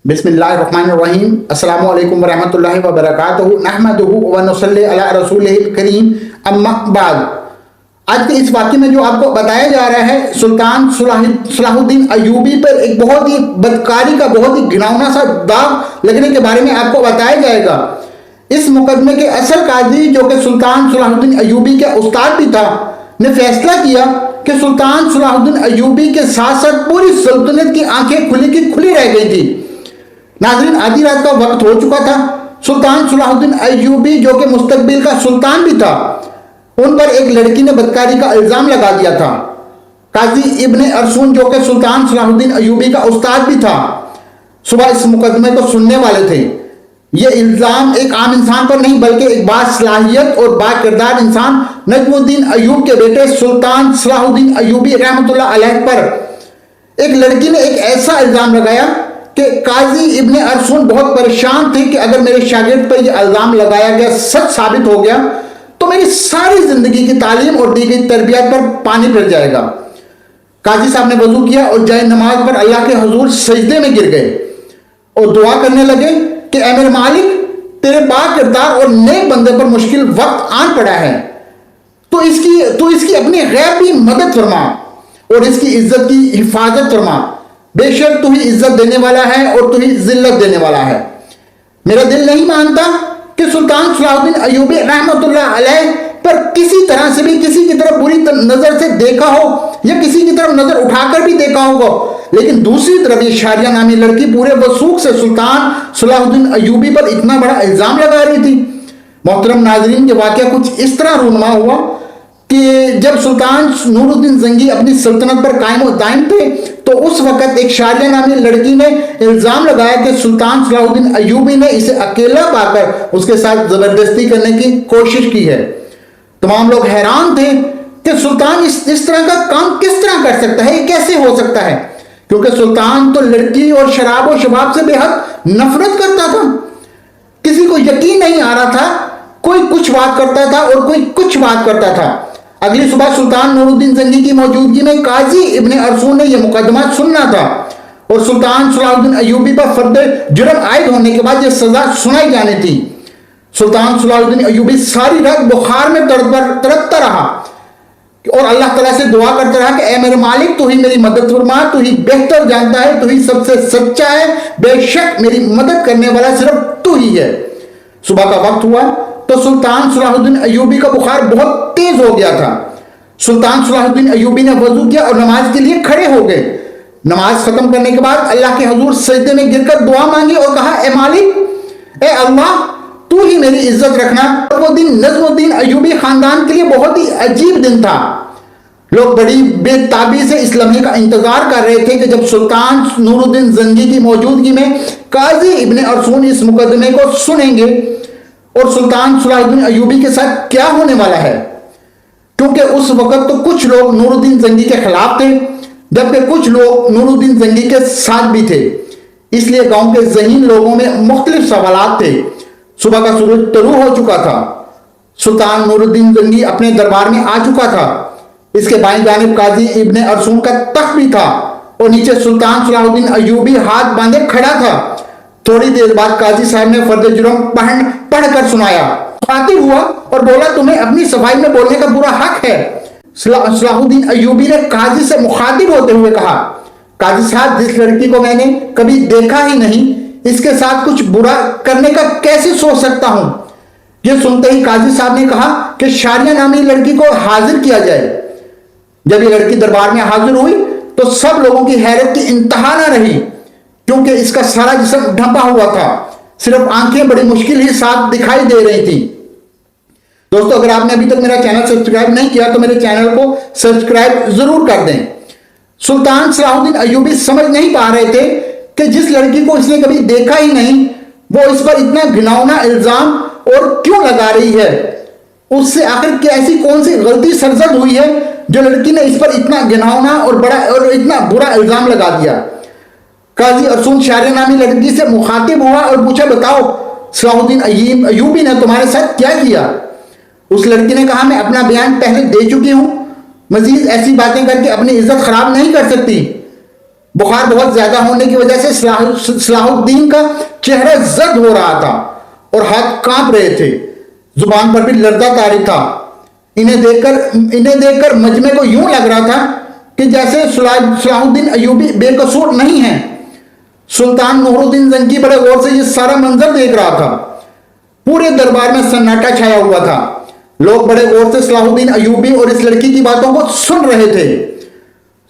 बिस्मिल्लाहिर्रहमानिर्रहीम अस्सलामु अलैकुम वरहमतुल्लाहि वबरकातुहू नहमदुहू व नुसल्ली अला रसूलिहिल करीम अम्मा बाद। आज के इस वाक़े में जो आपको बताया जा रहा है सुल्तान सलाहुद्दीन अय्यूबी पर एक बहुत ही बदकारी का बहुत ही घिनौना सा दाग लगने के बारे में आपको बताया जाएगा। इस मुकदमे के असल काजी जो कि सुल्तान सलाहुद्दीन अय्यूबी के उस्ताद भी था ने फैसला किया कि सुल्तान सलाहुद्दीन अय्यूबी के साथ साथ पूरी सल्तनत की आंखें खुली की खुली रह गई थी। नाज़रीन, आधी रात का वक्त हो चुका था। सुल्तान सलाहुद्दीन अय्यूबी जो कि मुस्तकबिल का सुल्तान भी था, उन पर एक लड़की ने बदकारी का इल्जाम लगा दिया था। काजी इब्ने अरसून जो कि सुल्तान सलाहुद्दीन अय्यूबी का उस्ताद भी था, सुबह इस मुकदमे को सुनने वाले थे। ये इल्जाम एक आम इंसान पर नहीं बल्कि एक बासलाहियत और बाकिरदार इंसान नजमुद्दीन अय्यूब के बेटे सुल्तान सलाहुद्दीन अय्यूबी रहमतुल्लाह अलैह पर एक लड़की ने एक ऐसा इल्जाम लगाया कि काजी इब्ने अरसून बहुत परेशान थे कि अगर मेरे शागिर्द पर यह इल्जाम लगाया गया सच साबित हो गया तो मेरी सारी जिंदगी की तालीम और दी गई तरबियत पर पानी फिर जाएगा। काजी साहब ने वजू किया और जय नमाज पर अल्लाह के हुजूर सजदे में गिर गए और दुआ करने लगे कि ऐ मेरे मालिक, तेरे बाकिरदार और नेक बंदे पर मुश्किल वक्त आन पड़ा है, तो इसकी अपनी गैबी मदद फरमा और इसकी इज्जत की हिफाजत फरमा। बेशक तू ही इज्जत देने वाला है और तू ही जिल्लत देने वाला है। मेरा दिल नहीं मानता कि सुल्तान सलाहुद्दीन अय्यूबी रहमतुल्लाह अलैह पर किसी तरह से भी किसी की तरफ बुरी नजर से देखा हो या किसी की तरफ नजर उठाकर भी देखा होगा, लेकिन दूसरी तरफ ये शारिया नामी लड़की पूरे वसूख से सुल्तान सलाहुद्दीन अय्यूबी पर इतना बड़ा इल्जाम लगा रही थी। मोहतरम नाजरीन, ये वाकया कुछ इस तरह रूनुमा हुआ कि जब सुल्तान नूरुद्दीन जंगी अपनी सल्तनत पर कायम और दायम थे तो उस वक्त एक शारिया नामी लड़की ने इल्जाम लगाया कि सुल्तान सलाहुद्दीन अय्यूबी ने इसे अकेला पाकर उसके साथ जबरदस्ती करने की कोशिश की है। तमाम लोग हैरान थे कि सुल्तान इस तरह का काम किस तरह कर सकता है, कैसे हो सकता है, क्योंकि सुल्तान तो लड़की और शराब और शबाब से बेहद नफरत करता था। किसी को यकीन नहीं आ रहा था, कोई कुछ बात करता था और कोई कुछ बात करता था। अगली सुबह सुल्तान नूरुद्दीन जंगी की मौजूदगी में काजी इब्ने अरसून ने यह मुकदमा सुनना था और सुल्तान सलाहुद्दीन अय्यूबी पर फर्द जुर्म आयद होने के बाद यह सजा सुनाई जानी थी। सुल्तान सलाहुद्दीन अय्यूबी सारी रात बुखार में तड़पता रहा और अल्लाह ताला से दुआ करता रहा कि ऐ मेरे मालिक, तू ही मेरी मदद फरमा, तू ही बेहतर जानता है, तू ही सबसे सच्चा है, बेशक मेरी मदद करने वाला सिर्फ तू ही है। सुबह का वक्त हुआ तो सुल्तान सलाहुद्दीन अय्यूबी का बुखार बहुत तेज हो गया था। सुल्तान सलाहुद्दीन अय्यूबी ने वजू किया और नमाज के लिए खड़े हो गए। नमाज खत्म करने के बाद अल्लाह के हुजूर सजदे में गिरकर दुआ मांगी और कहा, ऐ मालिक, ऐ अल्लाह, तू ही मेरी इज्जत रखना। और वो दिन नजमुद्दीन अय्यूबी खानदान के लिए बहुत ही अजीब दिन था। लोग बड़ी बेताबी से इस लम्हे का इंतजार कर रहे थे कि जब सुल्तान नूरुद्दीन जंगी की मौजूदगी में काजी इब्ने अरसून इस मुकदमे को सुनेंगे और सुल्तान सलाहुद्दीन अय्यूबी के साथ क्या होने वाला है, क्योंकि उस वक्त तो कुछ लोग नूरुद्दीन जंगी के खिलाफ थे जबकि कुछ लोग नूरुद्दीन जंगी के साथ भी थे। इसलिए गांव के ज़हीन लोगों में मुख्तलिफ सवालात थे। सुबह का सूरज तलू हो चुका था। सुल्तान नूरुद्दीन जंगी अपने दरबार में आ चुका था। इसके बाईं जानिब काजी इब्ने अरसून का तख्त भी था और नीचे सुल्तान सलाहुद्दीन अय्यूबी हाथ बांधे खड़ा था। थोड़ी देर बाद काजी साहब ने फर्द जुर्म पढ़कर सुनाया, खातिब हुआ और बोला, तुम्हें अपनी सफाई में बोलने का पूरा हक है। सलाहुद्दीन अय्यूबी ने काजी से मुखातिब होते हुए कहा, काजी साहब, जिस लड़की को मैंने कभी देखा ही नहीं, इसके साथ कुछ बुरा करने का कैसे सोच सकता हूं। यह सुनते ही काजी साहब ने कहा कि शारिया नामी लड़की को हाजिर किया जाए। जब ये लड़की दरबार में हाजिर हुई तो सब लोगों की हैरत की इंतहा न रही, क्योंकि इसका सारा जिस्म ढंपा हुआ था, सिर्फ आंखें बड़ी मुश्किल ही साफ दिखाई दे रही थी। दोस्तों, अगर आपने अभी तक मेरा चैनल सब्सक्राइब नहीं किया तो मेरे चैनल को सब्सक्राइब जरूर कर दें। सुल्तान सलाहुद्दीन अय्यूबी समझ नहीं पा रहे थे कि जिस लड़की को इसने कभी देखा ही नहीं वो इस पर इतना घिनौना इल्जाम और क्यों लगा रही है। उससे आखिर ऐसी कौन सी गलती सरजद हुई है जो लड़की ने इस पर इतना घिनौना और इतना बुरा इल्जाम लगा दिया। काजी अरसून शारिया नामी लड़की से मुखातिब हुआ और पूछा, बताओ सलाहुद्दीन अय्यूबी ने तुम्हारे साथ क्या किया। उस लड़की ने कहा, मैं अपना बयान पहले दे चुकी हूं, मजीद ऐसी बातें करके अपनी इज्जत खराब नहीं कर सकती। बुखार बहुत ज्यादा होने की वजह से सलाहुद्दीन का चेहरा जर्द हो रहा था और हाथ कांप रहे थे, जुबान पर भी लर्जा तारी था। इन्हें देखकर मजमे को यूं लग रहा था कि जैसे सलाहुद्दीन अयूबी बेकसूर नहीं है। सुल्तान नूरुद्दीन जंगी बड़े गौर से ये सारा मंजर देख रहा था। पूरे दरबार में सन्नाटा छाया हुआ था। लोग बड़े गौर से सलाहुद्दीन अयूबी और इस लड़की की बातों को सुन रहे थे।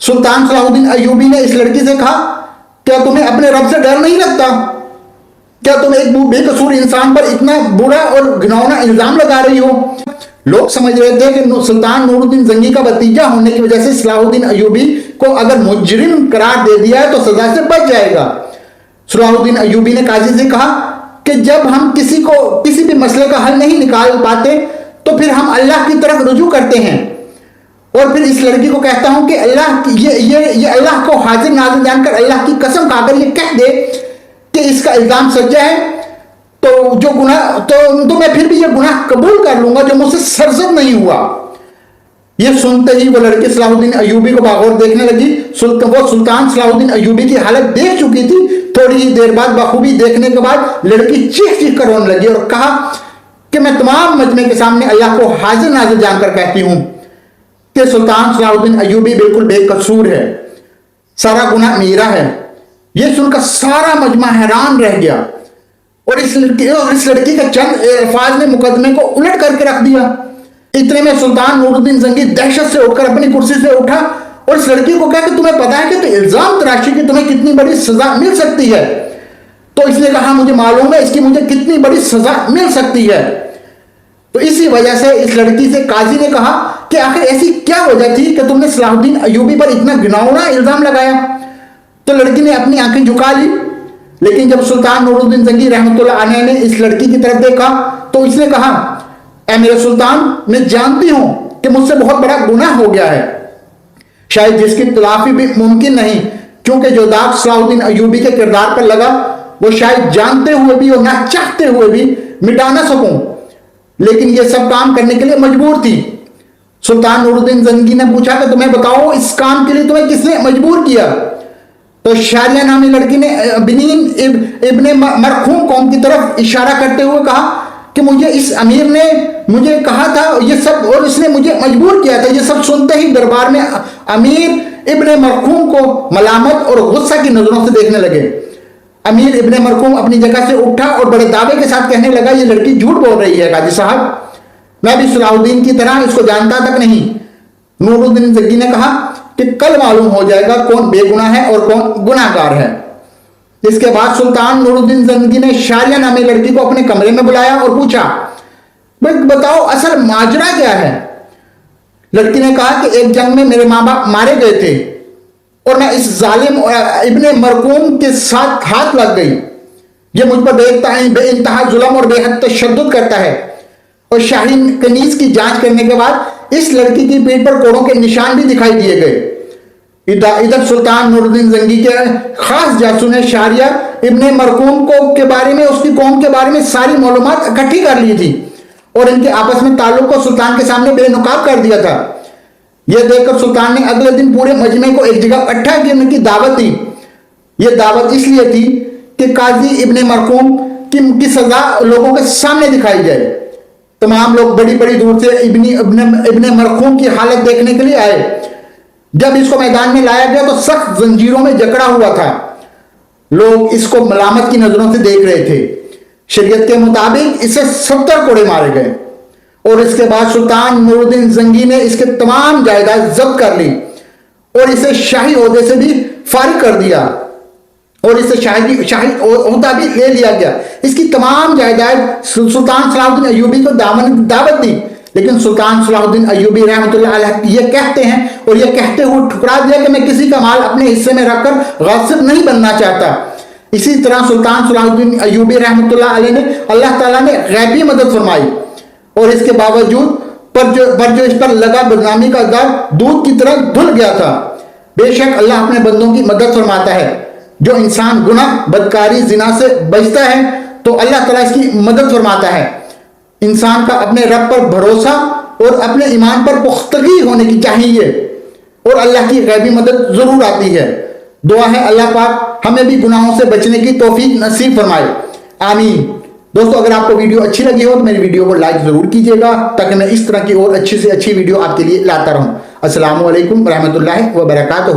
सुल्तान सलाहुद्दीन अयूबी ने इस लड़की से कहा, क्या तुम्हें अपने रब से डर नहीं लगता? क्या तुम एक बेकसूर इंसान पर इतना बुरा और घिनौना इल्जाम लगा रही हो? लोग समझ रहे थे कि सुल्तान नूरुद्दीन जंगी का भतीजा होने की वजह से सलाहुद्दीन अयूबी को अगर मुजरिम करार दे दिया है तो सजा से बच जाएगा। सलाहुद्दीन अयूबी ने काजी से कहा कि जब हम किसी भी मसले का हल नहीं निकाल पाते तो फिर हम अल्लाह की तरफ रुजू करते हैं। और फिर इस लड़की को कहता हूं कि अल्लाह ये अल्लाह को हाजिर नाजिर जानकर अल्लाह की कसम खाकर ये कह दे कि इसका इल्जाम सच्चा है तो जो गुनाह तो मैं फिर भी ये गुनाह कबूल कर लूंगा जो मुझसे सरजद नहीं हुआ। ये सुनते ही वो लड़की सलाहुद्दीन अयूबी को बागौर देखने लगी। वो सुल्तान सलाहुद्दीन अयूबी की हालत देख चुकी थी। थोड़ी ही देर बाद बखूबी देखने के बाद लड़की चीख चीख कर रोने लगी और कहा कि मैं तमाम मजमे के सामने अल्लाह को हाजिर नाजिर जानकर कहती हूं कि सुल्तान सलाहुद्दीन अयूबी बिल्कुल बेकसूर है, सारा गुनाह मेरा है। यह सुनकर सारा मजमा हैरान रह गया और इस लड़की के चंद अल्फाज ने मुकदमे को उलट करके रख दिया। इतने में सुल्तान नूरुद्दीन जंगी दहशत से उठकर अपनी कुर्सी से उठा और इस लड़की को कहा कि तुम्हें पता है कि तो इल्जाम तराशी की तुम्हें कितनी बड़ी सजा मिल सकती है? तो इसने कहा, मुझे मालूम है इसकी मुझे कितनी बड़ी सजा मिल सकती है। तो इसी वजह से इस लड़की से काजी ने कहा कि आखिर ऐसी क्या वजह थी कि तुमने सलाहुद्दीन अयूबी पर इतना घिनौना इल्जाम लगाया? तो लड़की ने अपनी आंखें झुका ली। लेकिन जब सुल्तान नूरुद्दीन जंगी रहमतुल्लाह अलैह ने इस लड़की की तरफ देखा तो इसने कहा, ऐ मेरे सुल्तान, मैं जानती हूं कि मुझसे बहुत बड़ा गुनाह हो गया है, शायद जिसकी तलाफी भी मुमकिन नहीं, क्योंकि जो दाग सलाहुद्दीन अयूबी के किरदार पर लगा वो शायद जानते हुए भी और ना चाहते हुए भी मिटा ना सकूं, लेकिन ये सब काम करने के लिए मजबूर थी। सुल्तान नूरुद्दीन जंगी ने पूछा कि तुम्हें बताओ इस काम के लिए तुम्हें किसने मजबूर किया? तो शारिया नामी लड़की ने बिनीन इब्ने मरखूम कौम की तरफ इशारा करते हुए कहा कि मुझे इस अमीर ने मुझे कहा था ये सब और इसने मुझे मजबूर किया था। ये सब सुनते ही दरबार में अमीर इब्ने मरखूम को मलामत और गुस्सा की नजरों से देखने लगे। अमीर इब्ने मरखूम अपनी जगह से उठा और बड़े दावे के साथ कहने लगा, ये लड़की झूठ बोल रही है काजी साहब, मैं भी सलाहुद्दीन की तरह इसको जानता तक नहीं। नूरुद्दीन जंगी ने कहा कि कल मालूम हो जाएगा कौन बेगुनाह है और कौन गुनाहगार है। इसके बाद सुल्तान नूरुद्दीन जंगी ने शारिया नामी लड़की को अपने कमरे में बुलाया और पूछा, बताओ असल माजरा क्या है? लड़की ने कहा कि एक जंग में मेरे माँ बाप मारे गए थे और मैं इस जालिम इब्ने मरकूम के साथ हाथ लग गई। ये मुझ पर बेइंतहा जुल्म और बेहद तशद्दुद करता है। और शाहीन कनीज की जांच करने के बाद इस लड़की की पीठ पर कोड़ों के निशान भी दिखाई दिए गए। इधर सुल्तान नूरुद्दीन जंगी के खास जासूस ने शारिया इब्ने मरकूम के बारे में, उसकी कौम के बारे में सारी मालूमात इकट्ठी कर ली थी और इनके आपस में ताल्लुक को सुल्तान के सामने बेनकाब कर दिया था। यह देखकर सुल्तान ने अगले दिन पूरे मजमे को एक जगह इकट्ठा करने की दावत दी। यह दावत इसलिए थी कि काजी इब्ने मरकूम की सजा लोगों के सामने दिखाई जाए। तमाम लोग बड़ी बड़ी दूर से इब्ने मरकूम की हालत देखने के लिए आए। जब इसको मैदान में लाया गया तो सख्त जंजीरों में जकड़ा हुआ था। लोग इसको मलामत की नजरों से देख रहे थे। शरीयत के मुताबिक इसे 70 कोड़े मारे गए और इसके बाद सुल्तान नूरुद्दीन जंगी ने इसके तमाम जायदाद जब्त कर ली और इसे शाही ओहदे से भी फारिग कर दिया और इसे शाही ओहदा भी ले लिया गया। इसकी तमाम जायदाद सुल्तान सलाहुद्दीन अयूबी को दावत दी, लेकिन सुल्तान सलाहुद्दीन अयूबी रहमतुल्लाह अलैह ये कहते हैं और ये कहते हुए ठुकरा दिया कि मैं किसी का माल अपने हिस्से में रखकर गासिब नहीं बनना चाहता। इसी तरह सुल्तान सलाहुद्दीन अयूबी रहमतुल्लाह अलैह ने अल्लाह ताला ने गैबी मदद फरमाई और इसके बावजूद पर जो इस पर लगा बदनामी का दर दूध की तरह धुल गया था। बेशक अल्लाह अपने बंदों की मदद फरमाता है। जो इंसान गुनाह, बदकारी, जिना से बचता है तो अल्लाह ताला इसकी मदद फरमाता है। इंसान का अपने रब पर भरोसा और अपने ईमान पर पुख्तगी होने की चाहिए और अल्लाह की गैबी मदद जरूर आती है। دعا ہے اللہ پاک ہمیں بھی گناہوں سے بچنے کی توفیق نصیب فرمائے، آمین۔ دوستو اگر آپ کو ویڈیو اچھی لگی ہو تو میری ویڈیو کو لائک ضرور کیجئے گا تاکہ میں اس طرح کی اور اچھی سے اچھی ویڈیو آپ کے لیے لاتا رہوں۔ السلام علیکم ورحمۃ اللہ وبرکاتہ۔